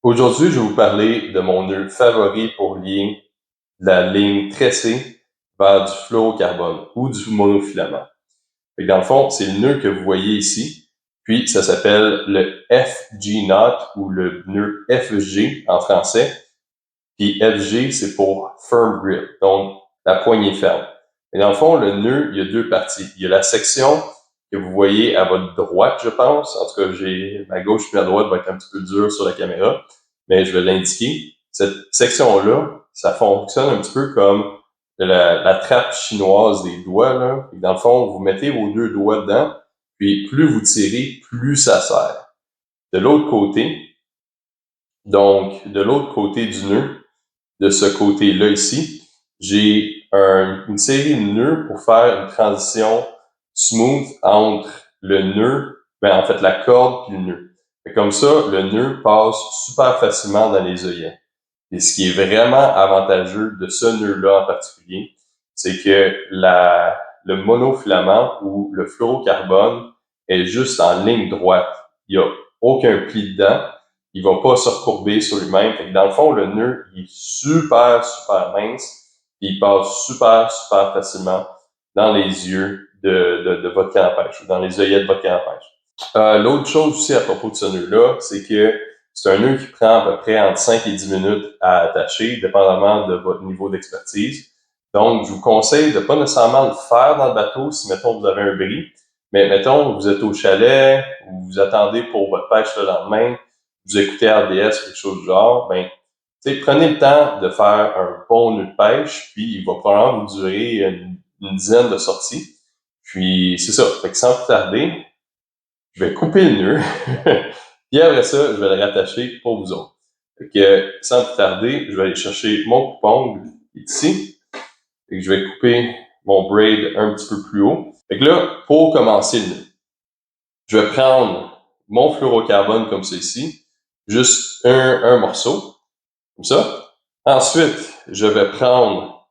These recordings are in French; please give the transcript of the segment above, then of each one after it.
Aujourd'hui, je vais vous parler de mon nœud favori pour lier la ligne tressée vers du fluorocarbone ou du monofilament. Fait que dans le fond, c'est le nœud que vous voyez ici, puis ça s'appelle le FG knot ou le nœud FG en français, puis FG, c'est pour firm grip, donc la poignée ferme. Et dans le fond, le nœud, il y a deux parties. Il y a la section que vous voyez à votre droite, je pense. En tout cas, ma gauche et ma droite va être un petit peu dure sur la caméra, mais je vais l'indiquer. Cette section-là, ça fonctionne un petit peu comme la trappe chinoise des doigts, là. Et dans le fond, vous mettez vos deux doigts dedans, puis plus vous tirez, plus ça serre. De l'autre côté, donc de l'autre côté du nœud, de ce côté-là ici, j'ai une série de nœuds pour faire une transition smooth entre le nœud, en fait la corde et le nœud. Et comme ça, le nœud passe super facilement dans les œillets. Et ce qui est vraiment avantageux de ce nœud-là en particulier, c'est que le monofilament ou le fluorocarbone est juste en ligne droite. Il n'y a aucun pli dedans. Il va pas se recourber sur lui-même. Fait que dans le fond, le nœud, il est super, super mince. Et il passe super, super facilement dans les yeux de votre canne à pêche ou dans les œillets de votre canne à pêche. L'autre chose aussi à propos de ce nœud-là, c'est que c'est un nœud qui prend à peu près entre 5 et 10 minutes à attacher, dépendamment de votre niveau d'expertise. Donc, je vous conseille de pas nécessairement le faire dans le bateau si, mettons, vous avez un bris. Mais mettons, vous êtes au chalet, ou vous attendez pour votre pêche le lendemain, vous écoutez RDS ou quelque chose du genre, prenez le temps de faire un bon nœud de pêche, puis il va probablement vous durer une dizaine de sorties. Puis, c'est ça. Fait que sans plus tarder, je vais couper le nœud. Puis après ça, je vais le rattacher pour vous autres. Fait que, sans plus tarder, je vais aller chercher mon coupe-ongle ici. Et que je vais couper mon braid un petit peu plus haut. Fait que là, pour commencer le nœud, je vais prendre mon fluorocarbone comme ceci, juste un morceau, comme ça. Ensuite, je vais prendre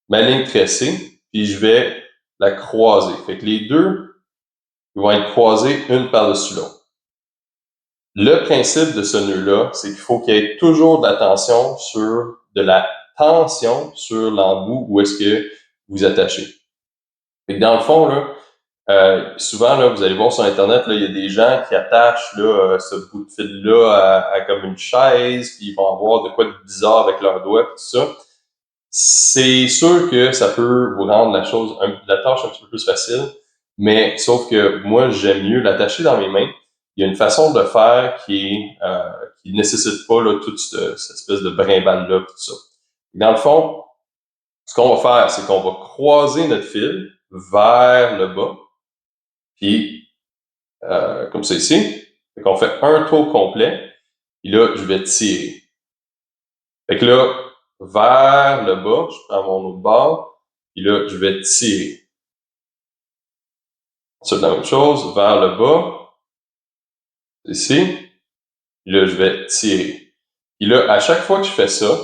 ma ligne tressée, puis je vais la croiser. Fait que les deux vont être croisés une par-dessus l'autre. Le principe de ce nœud-là, c'est qu'il faut qu'il y ait toujours de la tension sur l'embout où est-ce que vous attachez. Fait que dans le fond, là, souvent, là, vous allez voir sur Internet, là, il y a des gens qui attachent là, ce bout de fil-là à comme une chaise, puis ils vont avoir de quoi de bizarre avec leurs doigts, tout ça. C'est sûr que ça peut vous rendre la tâche un petit peu plus facile, mais sauf que moi, j'aime mieux l'attacher dans mes mains. Il y a une façon de le faire qui nécessite pas là, toute cette espèce de brimballe-là, tout ça. Dans le fond, ce qu'on va faire, c'est qu'on va croiser notre fil vers le bas, puis comme ça ici. Fait qu'on fait un tour complet, puis là, je vais tirer. Fait que là, vers le bas, je prends mon autre bord, puis là, je vais tirer. C'est la même chose, vers le bas, ici, puis là, je vais tirer. Puis là, à chaque fois que je fais ça,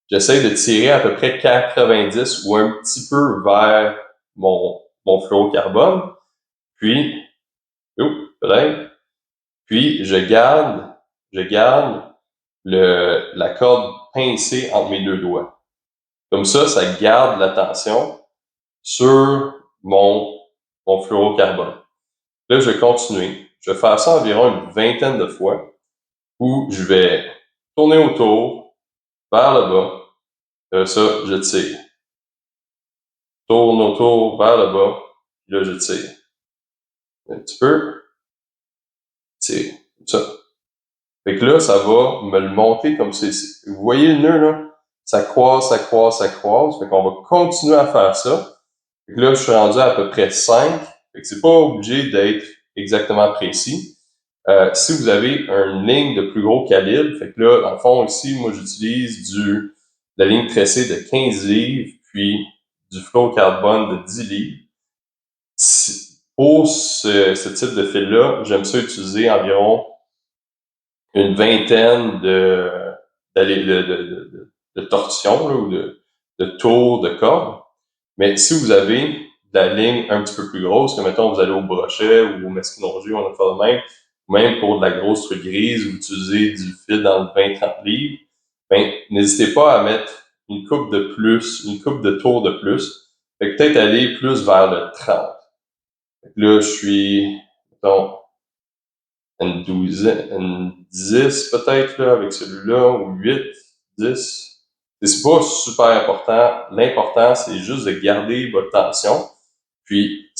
j'essaie de tirer à peu près 90 ou un petit peu vers mon fluorocarbone, puis, peut-être, puis je garde la corde pincée entre mes deux doigts. Comme ça garde la tension sur mon fluorocarbone. Là, je vais continuer. Je vais faire ça environ une vingtaine de fois où je vais tourner autour, vers le bas. Là, ça, je tire. Tourne autour, vers le bas. Puis là, je tire. Un petit peu. Tire. Comme ça. Fait que là, ça va me le monter comme ceci. Vous voyez le nœud, là? Ça croise, ça croise, ça croise. Fait qu'on va continuer à faire ça. Fait que là, je suis rendu à peu près 5. Fait que c'est pas obligé d'être exactement précis. Si vous avez une ligne de plus gros calibre, fait que là, dans le fond, ici, moi, j'utilise la ligne tressée de 15 livres, puis du fluorocarbone de 10 livres. Pour ce type de fil-là, j'aime ça utiliser environ une vingtaine de torsions là, ou de tours de corde. Mais si vous avez de la ligne un petit peu plus grosse, que mettons vous allez au brochet ou au mesquinologie, on a fait de même, même pour de la grosse truc grise, vous utilisez du fil dans le 20-30 livres, ben, n'hésitez pas à mettre une coupe de plus, une coupe de tours de plus. Fait que peut-être aller plus vers le 30. Fait que là, je suis, mettons, une douzaine, une 10 peut-être, là, avec celui-là, ou 8, 10. C'est pas super important. L'important, c'est juste de garder votre tension. Puis,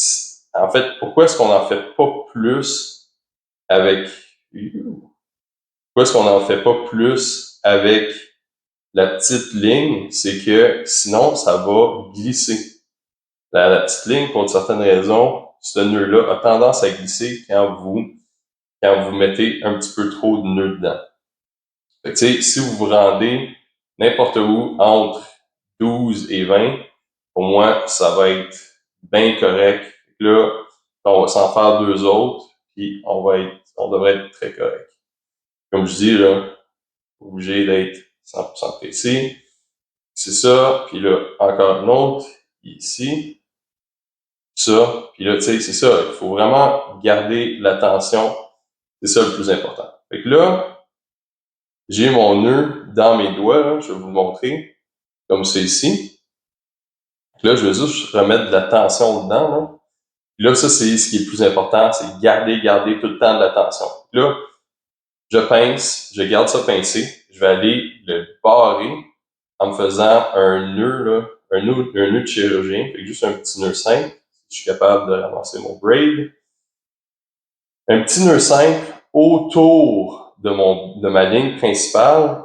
en fait, pourquoi est-ce qu'on n'en fait pas plus avec, pourquoi est-ce qu'on n'en fait pas plus avec la petite ligne? C'est que sinon, ça va glisser. La petite ligne, pour une certaine raison, ce nœud-là a tendance à glisser quand vous mettez un petit peu trop de nœuds dedans. Fait que, tu sais, si vous vous rendez n'importe où entre 12 et 20, pour moi, ça va être bien correct. Fait que là, on va s'en faire 2 autres, puis on devrait être très correct. Comme je dis, là, obligé d'être 100% précis. C'est ça, puis là, encore une autre, ici, ça, puis là, tu sais, c'est ça, il faut vraiment garder l'attention, c'est ça le plus important. Fait que là, j'ai mon nœud dans mes doigts, là, je vais vous le montrer, comme c'est ici. Là, je vais juste remettre de la tension dedans, là. Puis là, ça, c'est ce qui est le plus important, c'est garder tout le temps de la tension. Là, je pince, je garde ça pincé, je vais aller le barrer en me faisant un nœud, là, un nœud de chirurgien, fait que juste un petit nœud simple, si je suis capable de ramasser mon braid. Un petit nœud simple autour de ma ligne principale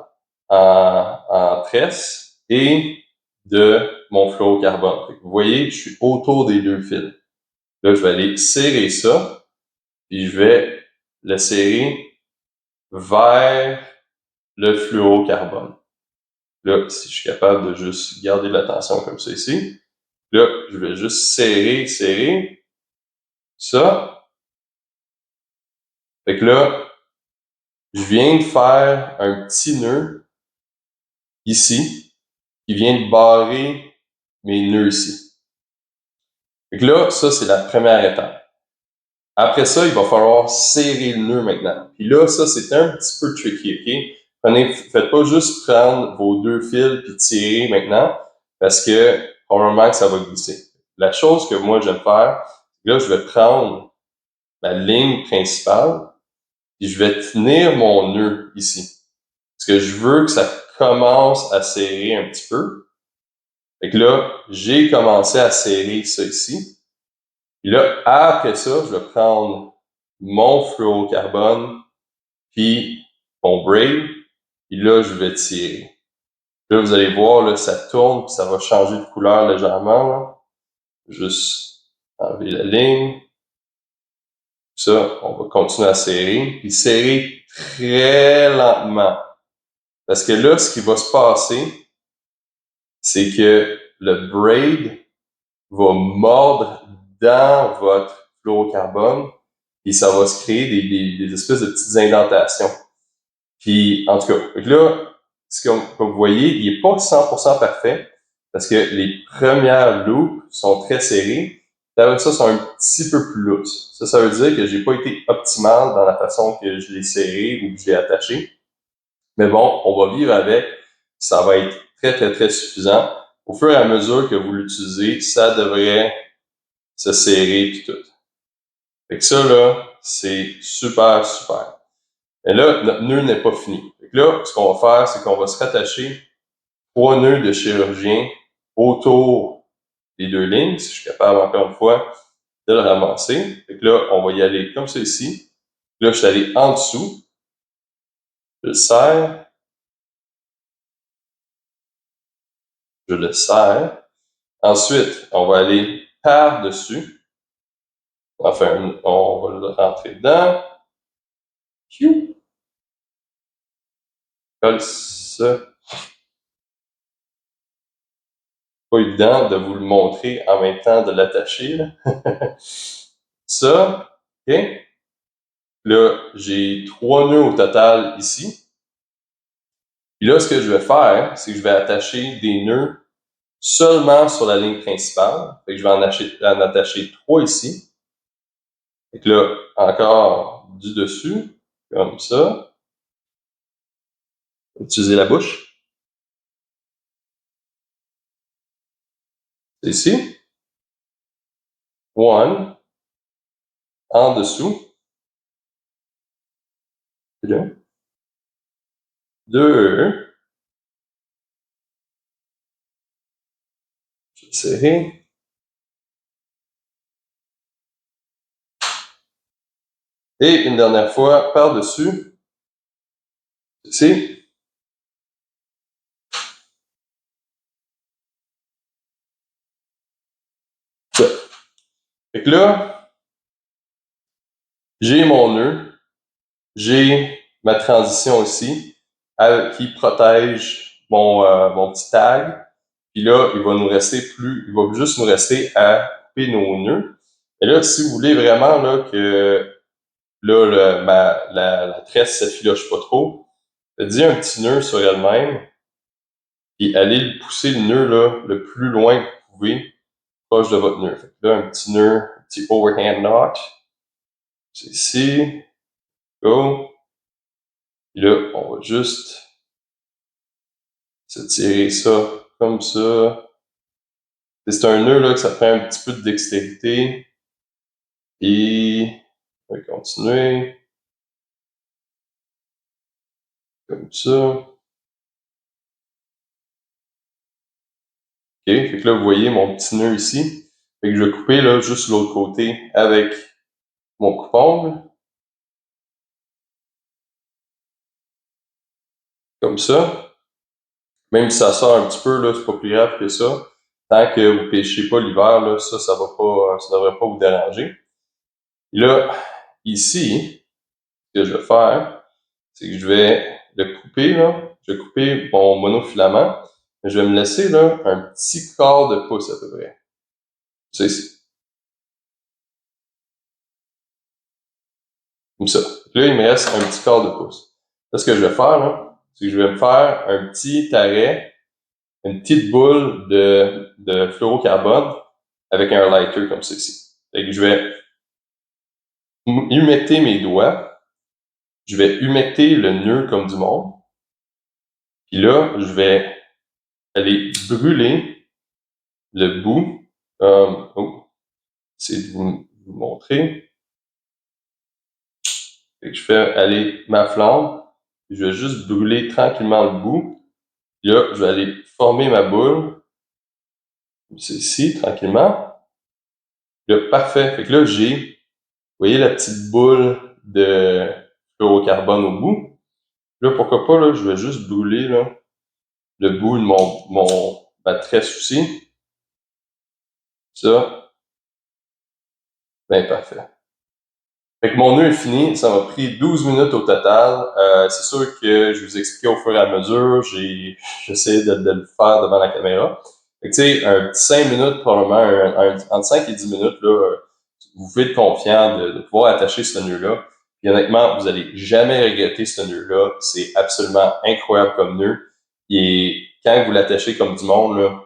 en tresse et de mon fluorocarbone. Vous voyez, je suis autour des 2 fils. Là, je vais aller serrer ça, puis je vais le serrer vers le fluorocarbone. Là, si je suis capable de juste garder la tension comme ça ici, là, je vais juste serrer ça. Fait que là, je viens de faire un petit nœud ici qui vient de barrer mes nœuds ici. Fait que là, ça, c'est la première étape. Après ça, il va falloir serrer le nœud maintenant. Puis là, ça, c'est un petit peu tricky, OK? Faites pas juste prendre vos 2 fils puis tirer maintenant, parce que probablement que ça va glisser. La chose que moi, je vais faire, là, je vais prendre ma ligne principale, puis je vais tenir mon nœud ici. Parce que je veux que ça commence à serrer un petit peu. Fait que là, j'ai commencé à serrer ça ici. Puis là, après ça, je vais prendre mon fluorocarbone, puis mon braid, puis là, je vais tirer. Là, vous allez voir, là, ça tourne, puis ça va changer de couleur légèrement, là. Juste enlever la ligne. Ça, on va continuer à serrer, puis serrer très lentement. Parce que là, ce qui va se passer, c'est que le braid va mordre dans votre fluorocarbone, puis ça va se créer des espèces de petites indentations. Puis, en tout cas, là, comme vous voyez, il n'est pas 100% parfait parce que les premières loupes sont très serrées. Après ça, sont un petit peu plus lousses. Ça veut dire que j'ai pas été optimal dans la façon que je l'ai serré ou que je l'ai attaché. Mais bon, on va vivre avec. Ça va être très, très, très suffisant. Au fur et à mesure que vous l'utilisez, ça devrait se serrer puis tout. Fait que ça, là, c'est super, super. Et là, notre nœud n'est pas fini. Fait que là, ce qu'on va faire, c'est qu'on va se rattacher 3 nœuds de chirurgien autour des 2 lignes, si je suis capable, encore une fois, de le ramasser. Fait que là, on va y aller comme ça ici. Là, je suis allé en dessous. Je le serre. Je le serre. Ensuite, on va aller par-dessus. Enfin, on va le rentrer dedans. Colle ça. Pas évident de vous le montrer en même temps de l'attacher. Ça, OK? Là, j'ai 3 nœuds au total ici. Puis là, ce que je vais faire, c'est que je vais attacher des nœuds seulement sur la ligne principale. Fait que je vais en attacher 3 ici. Et là, encore du dessus, comme ça. Utiliser la bouche. C'est ici. One. En dessous. Là. Deux. Je vais serrer. Et une dernière fois, par-dessus. Ici. Ça. Fait que là, j'ai mon nœud. J'ai ma transition ici qui protège mon petit tag. Puis là, il va juste nous rester à couper nos nœuds. Et là, si vous voulez vraiment là, que là, la tresse ne s'effiloche pas trop, faites-y un petit nœud sur elle-même, puis allez pousser le nœud là, le plus loin que vous pouvez, proche de votre nœud. Fait que là, un petit nœud, un petit overhand knot. C'est ici. Go. Puis là, on va juste tirer ça comme ça. C'est un nœud là que ça prend un petit peu de dextérité. Et on va continuer. Comme ça. OK. Fait que là, vous voyez mon petit nœud ici. Fait que je vais couper là juste l'autre côté avec mon coupe-ongle. Comme ça. Même si ça sort un petit peu, là, c'est pas plus grave que ça. Tant que vous pêchez pas l'hiver, là, ça devrait pas vous déranger. Et là, ici, ce que je vais faire, c'est que je vais le couper, là. Je vais couper mon monofilament. Je vais me laisser, là, un petit quart de pouce à peu près. C'est ici. Comme ça. Là, il me reste un petit quart de pouce. Là, ce que je vais faire, là, c'est que je vais me faire un petit arrêt, une petite boule de fluorocarbone avec un lighter comme ceci. Fait que je vais humecter mes doigts. Je vais humecter le nœud comme du monde. Puis là, je vais aller brûler le bout. C'est de vous montrer. Fait que je fais aller ma flamme. Je vais juste brûler tranquillement le bout. Puis là, je vais aller former ma boule. C'est ici, tranquillement. Là, parfait. Fait que là, vous voyez la petite boule de fluorocarbone au bout. Là, pourquoi pas, là, je vais juste brûler, là, le bout de ma tresse aussi. Ça. Ben, parfait. Fait que mon nœud est fini. Ça m'a pris 12 minutes au total. C'est sûr que je vous expliquais au fur et à mesure. J'essayais de le faire devant la caméra. Fait que, tu sais, un petit 5 minutes, probablement, entre 5 et 10 minutes, là, vous pouvez être confiant de pouvoir attacher ce nœud-là. Puis honnêtement, vous allez jamais regretter ce nœud-là. C'est absolument incroyable comme nœud. Et quand vous l'attachez comme du monde, là,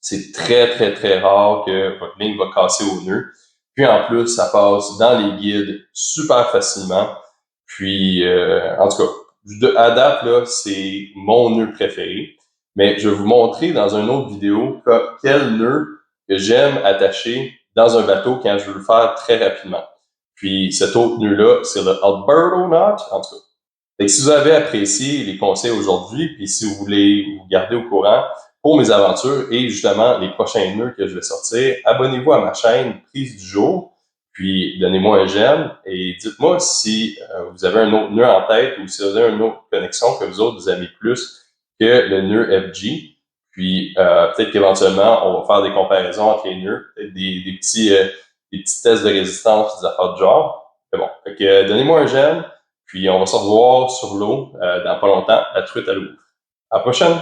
c'est très, très, très rare que votre ligne va casser au nœud. Puis en plus, ça passe dans les guides super facilement. Puis, en tout cas, à date, là, c'est mon nœud préféré. Mais je vais vous montrer dans une autre vidéo quel nœud que j'aime attacher dans un bateau quand je veux le faire très rapidement. Puis cet autre nœud-là, c'est le Alberto Knot, en tout cas. Et si vous avez apprécié les conseils aujourd'hui, puis si vous voulez vous garder au courant pour mes aventures et justement les prochains nœuds que je vais sortir, abonnez-vous à ma chaîne Prise du jour, puis donnez-moi un j'aime et dites-moi si vous avez un autre nœud en tête ou si vous avez une autre connexion que vous autres vous aimez plus que le nœud FG. Puis peut-être qu'éventuellement, on va faire des comparaisons entre les nœuds, peut-être des petits tests de résistance, des affaires de genre. Mais bon, fait que donnez-moi un j'aime. Puis on va se revoir sur l'eau dans pas longtemps, la truite à l'eau. À la prochaine!